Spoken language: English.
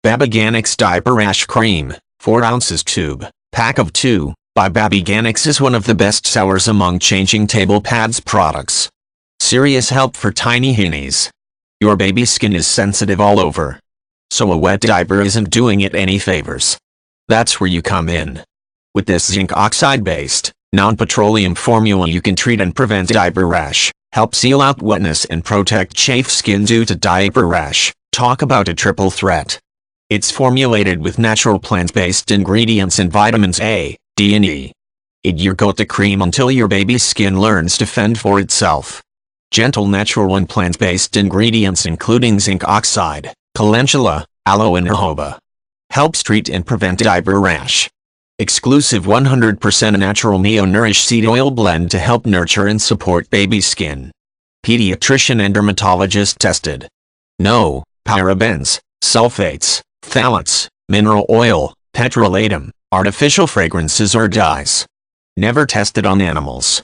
Babyganics Diaper Rash Cream, 4 ounces tube, pack of 2, by Babyganics is one of the best sellers among changing table pads products. Serious help for tiny heinies. Your baby's skin is sensitive all over, so a wet diaper isn't doing it any favors. That's where you come in. With this zinc oxide-based, non-petroleum formula you can treat and prevent diaper rash, help seal out wetness and protect chafed skin due to diaper rash. Talk about a triple threat. It's formulated with natural plant-based ingredients and vitamins A, D and E. You're got the cream until your baby's skin learns to fend for itself. Gentle natural and plant-based ingredients including zinc oxide, calendula, aloe and jojoba. Helps treat and prevent diaper rash. Exclusive 100% natural neo-nourish seed oil blend to help nurture and support baby skin. Pediatrician and dermatologist tested. No parabens, sulfates, phthalates, mineral oil, petrolatum, artificial fragrances or dyes. Never tested on animals.